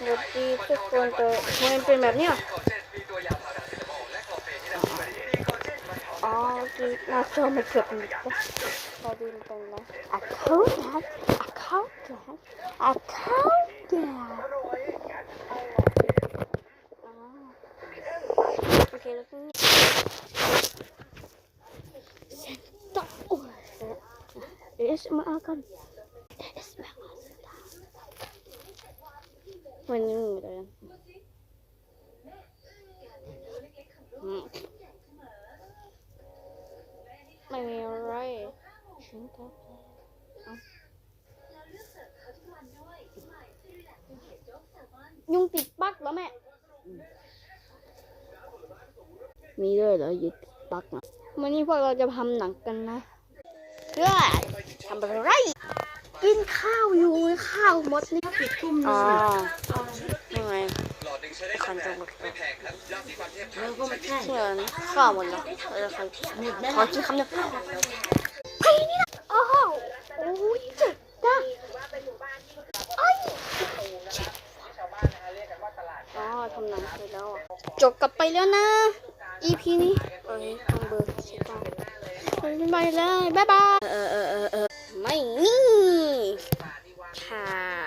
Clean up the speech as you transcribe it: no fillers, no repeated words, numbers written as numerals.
สวัสดีทุกคนแต่มันเป็นแบบนี้เหรออ๋อคือหน้าจอมันเกือบหลุดไปพอดูตรงนั้นaccountโอเคแล้วก็เซ็นต่อASMR กัน ASMR มันยังอยู่เลยไม่มีอะไรยุงติดปลั๊กเหรอแม่มีด้วยเหรอยึดปลั๊กนะวันนี้พวกเราจะทำหนังกันนะเพื่อทำอะไรกินข้าวอยู่ข้าวหมดนี่ปิดทุ่มอ๋อยังไงคันจังหวัดแล้วก็ไม่ใช่ข้าวหมดแล้วขอกินคำเดียวไปนี่นะโอ้โหโอ้ยเจ็บจ้ะอ๋อทำหนังเสร็จแล้วจบกลับไปแล้วนะ EP นี้โอเคทำเบอร์ใช่ป่ะไปเลยบ๊ายบายไม่นี่ค่ะ